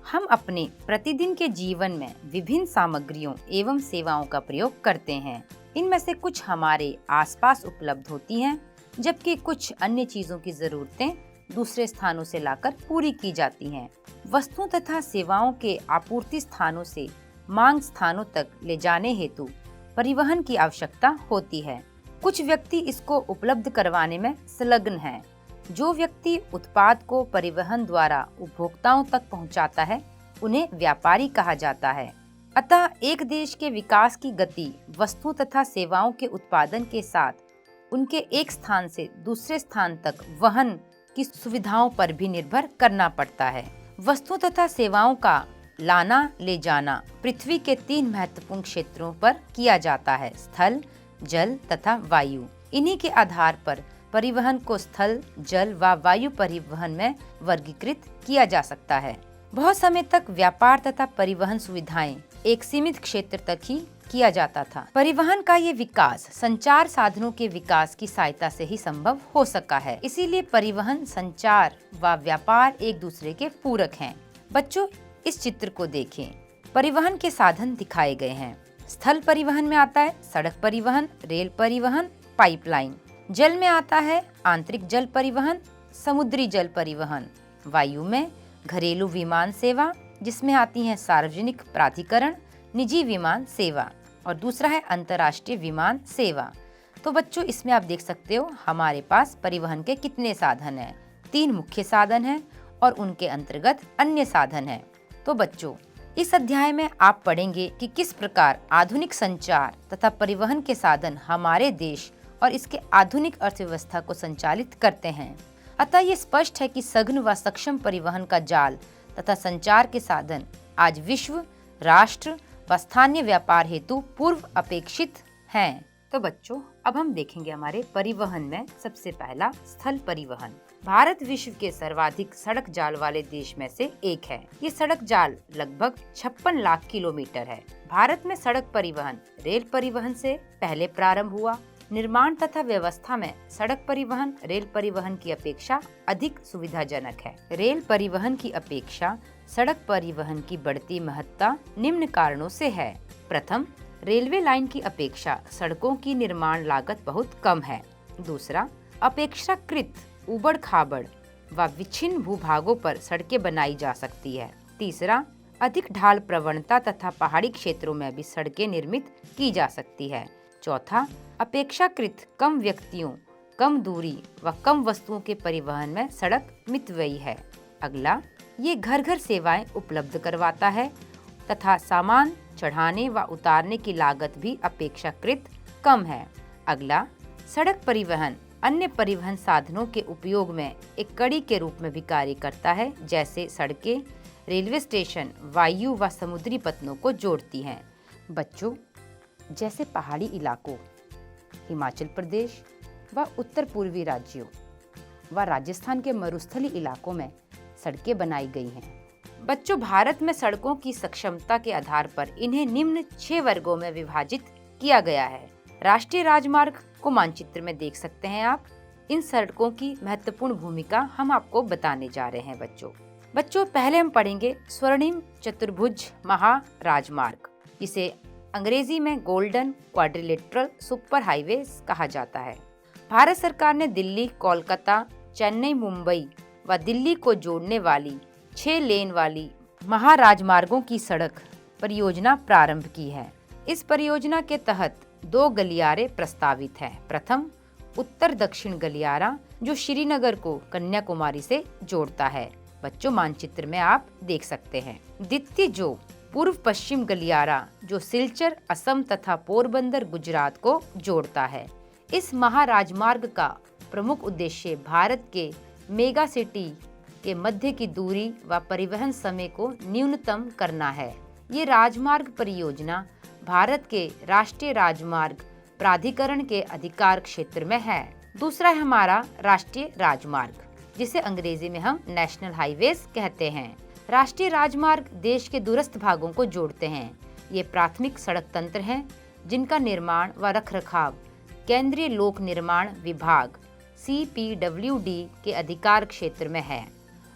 हम अपने प्रतिदिन के जीवन में विभिन्न सामग्रियों एवं सेवाओं का प्रयोग करते हैं। इनमें से कुछ हमारे आसपास उपलब्ध होती हैं, जबकि कुछ अन्य चीजों की जरूरतें दूसरे स्थानों से लाकर पूरी की जाती हैं। वस्तुओं तथा सेवाओं के आपूर्ति स्थानों से मांग स्थानों तक ले जाने हेतु परिवहन की आवश्यकता होती है। कुछ व्यक्ति इसको उपलब्ध करवाने में संलग्न हैं। जो व्यक्ति उत्पाद को परिवहन द्वारा उपभोक्ताओं तक पहुंचाता है, उन्हें व्यापारी कहा जाता है। अतः एक देश के विकास की गति वस्तुओं तथा सेवाओं के उत्पादन के साथ उनके एक स्थान से दूसरे स्थान तक वहन की सुविधाओं पर भी निर्भर करना पड़ता है। वस्तुओं तथा सेवाओं का लाना ले जाना पृथ्वी के 3 महत्वपूर्ण क्षेत्रों पर किया जाता है: स्थल, जल तथा वायु। इन्हीं के आधार पर परिवहन को स्थल, जल व वायु परिवहन में वर्गीकृत किया जा सकता है। बहुत समय तक व्यापार तथा परिवहन सुविधाएं एक सीमित क्षेत्र तक ही किया जाता था। परिवहन का ये विकास संचार साधनों के विकास की सहायता से ही संभव हो सका है। इसीलिए परिवहन, संचार व व्यापार एक दूसरे के पूरक हैं। बच्चों, इस चित्र को देखें। परिवहन के साधन दिखाए गए हैं। स्थल परिवहन में आता है सड़क परिवहन, रेल परिवहन, पाइपलाइन। जल में आता है आंतरिक जल परिवहन, समुद्री जल परिवहन। वायु में घरेलू विमान सेवा, जिसमें आती हैं सार्वजनिक प्राधिकरण, निजी विमान सेवा, और दूसरा है अंतर्राष्ट्रीय विमान सेवा। तो बच्चों, इसमें आप देख सकते हो हमारे पास परिवहन के कितने साधन हैं। 3 मुख्य साधन हैं और उनके अंतर्गत अन्य साधन हैं। तो बच्चों, इस अध्याय में आप पढ़ेंगे कि किस प्रकार आधुनिक संचार तथा परिवहन के साधन हमारे देश और इसके आधुनिक अर्थव्यवस्था को संचालित करते हैं। अतः ये स्पष्ट है कि सघन व सक्षम परिवहन का जाल तथा संचार के साधन आज विश्व, राष्ट्र व स्थानीय व्यापार हेतु पूर्व अपेक्षित हैं। तो बच्चों, अब हम देखेंगे हमारे परिवहन में सबसे पहला स्थल परिवहन। भारत विश्व के सर्वाधिक सड़क जाल वाले देश में से एक है। ये सड़क जाल लगभग 56 लाख किलोमीटर है। भारत में सड़क परिवहन रेल परिवहन से पहले प्रारंभ हुआ। निर्माण तथा व्यवस्था में सड़क परिवहन रेल परिवहन की अपेक्षा अधिक सुविधाजनक है। रेल परिवहन की अपेक्षा सड़क परिवहन की बढ़ती महत्ता निम्न कारणों से है। प्रथम, रेलवे लाइन की अपेक्षा सड़कों की निर्माण लागत बहुत कम है। दूसरा, अपेक्षाकृत उबड़ खाबड़ व विच्छिन्न भूभागों पर सड़कें बनाई जा सकती है। तीसरा, अधिक ढाल प्रवणता तथा पहाड़ी क्षेत्रों में भी सड़कें निर्मित की जा सकती है। चौथा, अपेक्षाकृत कम व्यक्तियों, कम दूरी व कम वस्तुओं के परिवहन में सड़क मितव्ययी है। अगला, ये घर घर सेवाएं उपलब्ध करवाता है तथा सामान चढ़ाने व उतारने की लागत भी अपेक्षाकृत कम है। अगला, सड़क परिवहन अन्य परिवहन साधनों के उपयोग में एक कड़ी के रूप में भी कार्य करता है, जैसे सड़कें, रेलवे स्टेशन वायु व समुद्री पत्तनों को जोड़ती हैं। बच्चों, जैसे पहाड़ी इलाकों, हिमाचल प्रदेश व उत्तर पूर्वी राज्यों व राजस्थान के मरुस्थलीय इलाकों में सड़कें बनाई गई हैं। बच्चों, भारत में सड़कों की सक्षमता के आधार पर इन्हें निम्न 6 वर्गों में विभाजित किया गया है। राष्ट्रीय राजमार्ग को मानचित्र में देख सकते हैं आप। इन सड़कों की महत्वपूर्ण भूमिका हम आपको बताने जा रहे हैं। बच्चों, पहले हम पढ़ेंगे स्वर्णिम चतुर्भुज महाराजमार्ग, जिसे अंग्रेजी में गोल्डन क्वाड्रिलेटरल सुपर हाईवे कहा जाता है। भारत सरकार ने दिल्ली, कोलकाता, चेन्नई, मुंबई व दिल्ली को जोड़ने वाली 6 लेन वाली महाराजमार्गों की सड़क परियोजना प्रारंभ की है। इस परियोजना के तहत 2 गलियारे प्रस्तावित हैं। प्रथम, उत्तर दक्षिण गलियारा, जो श्रीनगर को कन्याकुमारी से जोड़ता है। बच्चों, मानचित्र में आप देख सकते हैं। द्वितीय, जो पूर्व पश्चिम गलियारा, जो सिलचर असम तथा पोरबंदर गुजरात को जोड़ता है। इस महाराजमार्ग का प्रमुख उद्देश्य भारत के मेगा सिटी के मध्य की दूरी व परिवहन समय को न्यूनतम करना है। ये राजमार्ग परियोजना भारत के राष्ट्रीय राजमार्ग प्राधिकरण के अधिकार क्षेत्र में है। दूसरा है हमारा राष्ट्रीय राजमार्ग, जिसे अंग्रेजी में हम नेशनल हाईवेज कहते हैं। राष्ट्रीय राजमार्ग देश के दूरस्थ भागों को जोड़ते हैं। ये प्राथमिक सड़क तंत्र हैं, जिनका निर्माण व रखरखाव केंद्रीय लोक निर्माण विभाग CPWD के अधिकार क्षेत्र में है।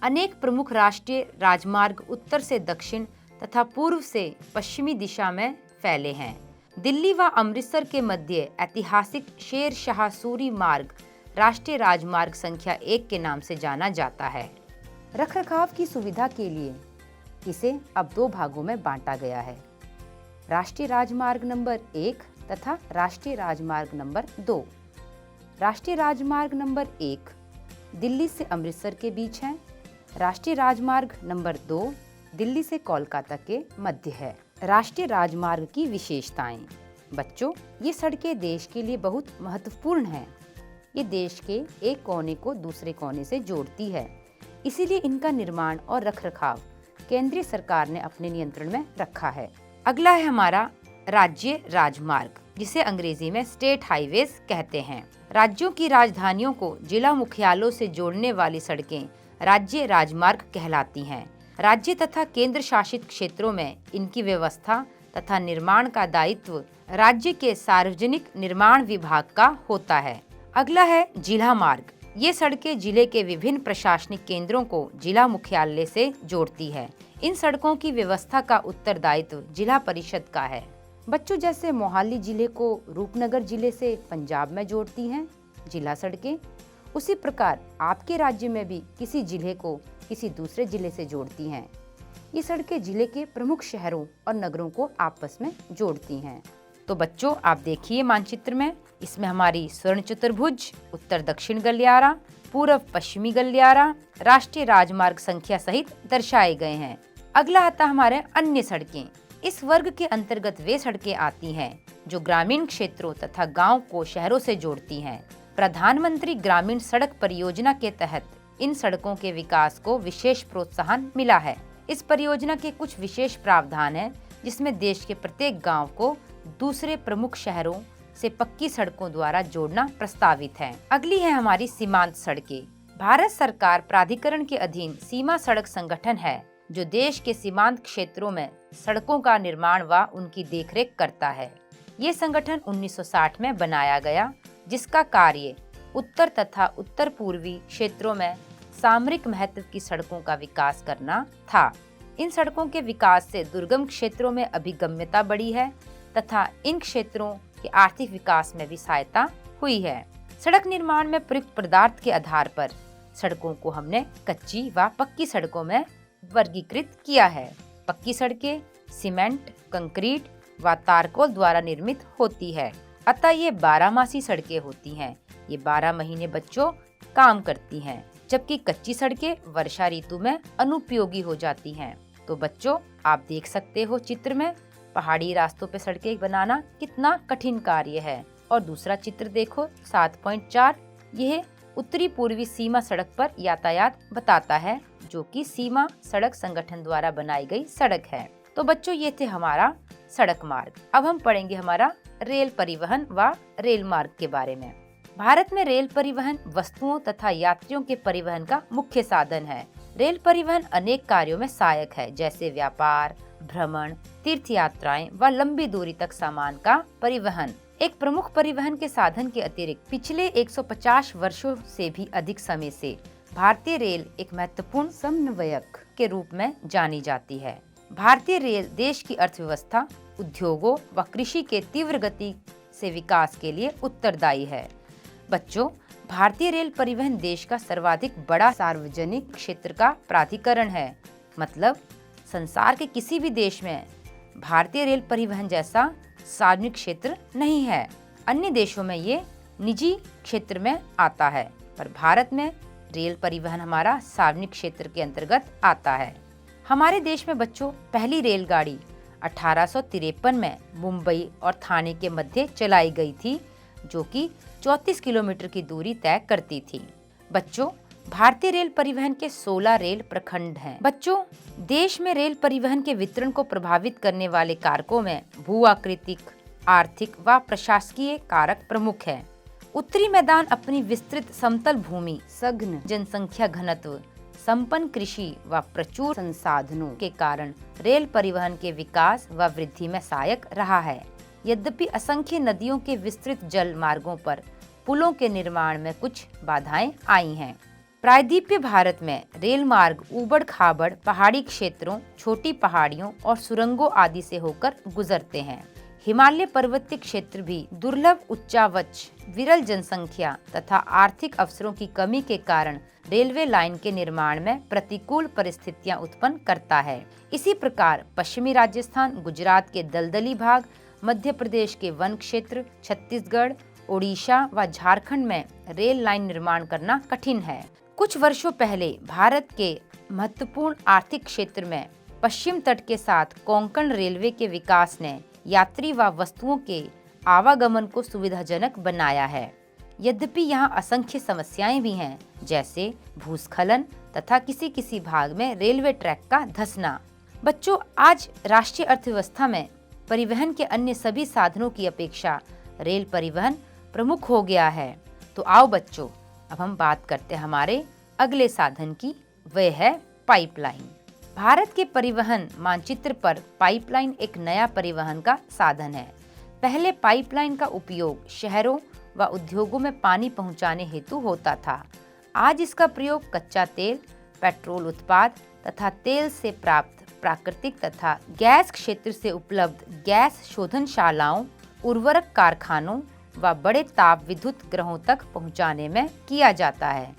अनेक प्रमुख राष्ट्रीय राजमार्ग उत्तर से दक्षिण तथा पूर्व से पश्चिमी दिशा में फैले हैं। दिल्ली व अमृतसर के मध्य ऐतिहासिक शेर शाह सूरी मार्ग राष्ट्रीय राजमार्ग संख्या 1 के नाम से जाना जाता है। रखरखाव की सुविधा के लिए इसे अब 2 भागों में बांटा गया है, राष्ट्रीय राजमार्ग नंबर 1 तथा राष्ट्रीय राजमार्ग नंबर 2। राष्ट्रीय राजमार्ग नंबर 1 दिल्ली से अमृतसर के बीच है। राष्ट्रीय राजमार्ग नंबर 2 दिल्ली से कोलकाता के मध्य है। राष्ट्रीय राजमार्ग की विशेषताएं। बच्चों, ये सड़कें देश के लिए बहुत महत्वपूर्ण हैं। ये देश के एक कोने को दूसरे कोने से जोड़ती है, इसीलिए इनका निर्माण और रखरखाव केंद्रीय सरकार ने अपने नियंत्रण में रखा है। अगला है हमारा राज्य राजमार्ग, जिसे अंग्रेजी में स्टेट हाईवेज कहते हैं। राज्यों की राजधानियों को जिला मुख्यालयों से जोड़ने वाली सड़कें राज्य राजमार्ग कहलाती हैं। राज्य तथा केंद्र शासित क्षेत्रों में इनकी व्यवस्था तथा निर्माण का दायित्व राज्य के सार्वजनिक निर्माण विभाग का होता है। अगला है जिला मार्ग। ये सड़कें जिले के विभिन्न प्रशासनिक केंद्रों को जिला मुख्यालय से जोड़ती है। इन सड़कों की व्यवस्था का उत्तरदायित्व जिला परिषद का है। बच्चों, जैसे मोहाली जिले को रूपनगर जिले से पंजाब में जोड़ती हैं जिला सड़कें, उसी प्रकार आपके राज्य में भी किसी जिले को किसी दूसरे जिले से जोड़ती हैं। ये सड़कें जिले के प्रमुख शहरों और नगरों को आपस में जोड़ती हैं। तो बच्चों, आप देखिए मानचित्र में, इसमें हमारी स्वर्ण चतुर्भुज, उत्तर दक्षिण गलियारा, पूर्व पश्चिमी गलियारा राष्ट्रीय राजमार्ग संख्या सहित दर्शाए गए हैं। अगला आता हमारे अन्य सड़कें। इस वर्ग के अंतर्गत वे सड़कें आती हैं जो ग्रामीण क्षेत्रों तथा गांव को शहरों से जोड़ती हैं। प्रधानमंत्री ग्रामीण सड़क परियोजना के तहत इन सड़कों के विकास को विशेष प्रोत्साहन मिला है। इस परियोजना के कुछ विशेष प्रावधान हैं, जिसमें देश के प्रत्येक गांव को दूसरे प्रमुख शहरों से पक्की सड़कों द्वारा जोड़ना प्रस्तावित है। अगली है हमारी सीमांत सड़कें। भारत सरकार प्राधिकरण के अधीन सीमा सड़क संगठन है, जो देश के सीमांत क्षेत्रों में सड़कों का निर्माण व उनकी देखरेख करता है। ये संगठन 1960 में बनाया गया, जिसका कार्य उत्तर तथा उत्तर पूर्वी क्षेत्रों में सामरिक महत्व की सड़कों का विकास करना था। इन सड़कों के विकास से दुर्गम क्षेत्रों में अभिगम्यता बढ़ी है तथा इन क्षेत्रों के आर्थिक विकास में भी सहायता हुई है। सड़क निर्माण में प्रयुक्त पदार्थ के आधार पर सड़कों को हमने कच्ची व पक्की सड़कों में वर्गीकृत किया है। पक्की सड़कें सीमेंट, कंक्रीट व तारकोल द्वारा निर्मित होती है, अतः ये 12मासी सड़कें होती हैं। ये 12 महीने बच्चों काम करती हैं, जबकि कच्ची सड़कें वर्षा ऋतु में अनुपयोगी हो जाती हैं। तो बच्चों, आप देख सकते हो चित्र में, पहाड़ी रास्तों पे सड़कें बनाना कितना कठिन कार्य है। और दूसरा चित्र देखो 7.4, यह उत्तरी पूर्वी सीमा सड़क पर यातायात बताता है, जो कि सीमा सड़क संगठन द्वारा बनाई गई सड़क है। तो बच्चों, ये थे हमारा सड़क मार्ग। अब हम पढ़ेंगे हमारा रेल परिवहन व रेल मार्ग के बारे में। भारत में रेल परिवहन वस्तुओं तथा यात्रियों के परिवहन का मुख्य साधन है। रेल परिवहन अनेक कार्यों में सहायक है, जैसे व्यापार, भ्रमण, तीर्थ यात्राएं व लंबी दूरी तक सामान का परिवहन। एक प्रमुख परिवहन के साधन के अतिरिक्त पिछले 150 वर्षों से भी अधिक समय से भारतीय रेल एक महत्वपूर्ण समन्वयक के रूप में जानी जाती है। भारतीय रेल देश की अर्थव्यवस्था, उद्योगों व कृषि के तीव्र गति से विकास के लिए उत्तरदायी है। बच्चों, भारतीय रेल परिवहन देश का सर्वाधिक बड़ा सार्वजनिक क्षेत्र का प्राधिकरण है। मतलब संसार के किसी भी देश में भारतीय रेल परिवहन जैसा सार्वजनिक क्षेत्र नहीं है। अन्य देशों में ये निजी क्षेत्र में आता है, पर भारत में रेल परिवहन हमारा सार्वजनिक क्षेत्र के अंतर्गत आता है। हमारे देश में बच्चों पहली रेलगाड़ी 1853 में मुंबई और ठाणे के मध्य चलाई गई थी, जो कि 34 किलोमीटर की दूरी तय करती थी। बच्चों, भारतीय रेल परिवहन के 16 रेल प्रखंड हैं। बच्चों, देश में रेल परिवहन के वितरण को प्रभावित करने वाले कारकों में भू-आकृतिक, आर्थिक व प्रशासकीय कारक प्रमुख हैं। उत्तरी मैदान अपनी विस्तृत समतल भूमि, सघन जनसंख्या घनत्व, संपन्न कृषि व प्रचुर संसाधनों के कारण रेल परिवहन के विकास व वृद्धि में सहायक रहा है। यद्यपि असंख्य नदियों के विस्तृत जल मार्गों पर पुलों के निर्माण में कुछ बाधाएं आई हैं। प्रायद्वीपीय भारत में रेल मार्ग ऊबड़ खाबड़ पहाड़ी क्षेत्रों, छोटी पहाड़ियों और सुरंगों आदि से होकर गुजरते हैं। हिमालय पर्वतीय क्षेत्र भी दुर्लभ उच्चावच, विरल जनसंख्या तथा आर्थिक अवसरों की कमी के कारण रेलवे लाइन के निर्माण में प्रतिकूल परिस्थितियां उत्पन्न करता है। इसी प्रकार पश्चिमी राजस्थान, गुजरात के दलदली भाग, मध्य प्रदेश के वन क्षेत्र, छत्तीसगढ़, ओडिशा व झारखंड में रेल लाइन निर्माण करना कठिन है। कुछ वर्षों पहले भारत के महत्वपूर्ण आर्थिक क्षेत्र में पश्चिम तट के साथ कोंकण रेलवे के विकास ने यात्री व वस्तुओं के आवागमन को सुविधाजनक बनाया है। यद्यपि यहाँ असंख्य समस्याएं भी हैं, जैसे भूस्खलन तथा किसी किसी भाग में रेलवे ट्रैक का धंसना। बच्चों, आज राष्ट्रीय अर्थव्यवस्था में परिवहन के अन्य सभी साधनों की अपेक्षा रेल परिवहन प्रमुख हो गया है। तो आओ बच्चों, अब हम बात करते हैं हमारे अगले साधन की, वह है पाइपलाइन। भारत के परिवहन मानचित्र पर पाइपलाइन एक नया परिवहन का साधन है। पहले पाइपलाइन का उपयोग शहरों व उद्योगों में पानी पहुंचाने हेतु होता था। आज इसका प्रयोग कच्चा तेल, पेट्रोल उत्पाद तथा तेल से प्राप्त प्राकृतिक तथा गैस क्षेत्र से उपलब्ध गैस शोधनशालाओं, उर्वरक कारखानों व बड़े ताप विद्युत ग्रहों तक पहुंचाने में किया जाता है।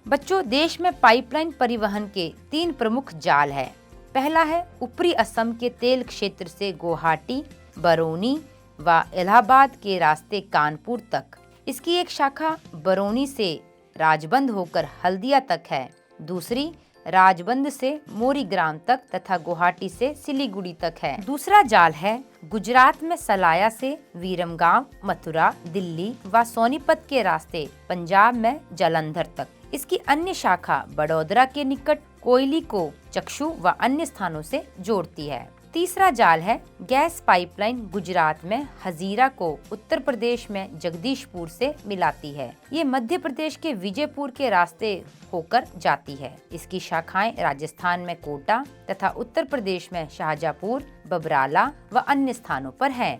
बच्चों, देश में पाइपलाइन परिवहन के 3 प्रमुख जाल है। पहला है ऊपरी असम के तेल क्षेत्र से गुवाहाटी, बरौनी व इलाहाबाद के रास्ते कानपुर तक। इसकी एक शाखा बरौनी से राजबंद होकर हल्दिया तक है। दूसरी राजबंद से मोरीग्राम तक तथा गुवाहाटी से सिलीगुड़ी तक है। दूसरा जाल है गुजरात में सलाया से वीरमगांव, मथुरा, दिल्ली व सोनीपत के रास्ते पंजाब में जालंधर तक। इसकी अन्य शाखा बड़ौदरा के निकट कोयली को चक्षु व अन्य स्थानों से जोड़ती है। तीसरा जाल है गैस पाइपलाइन गुजरात में हजीरा को उत्तर प्रदेश में जगदीशपुर से मिलाती है। ये मध्य प्रदेश के विजयपुर के रास्ते होकर जाती है। इसकी शाखाएं राजस्थान में कोटा तथा उत्तर प्रदेश में शाहजहाँपुर, बबराला व अन्य स्थानों पर हैं।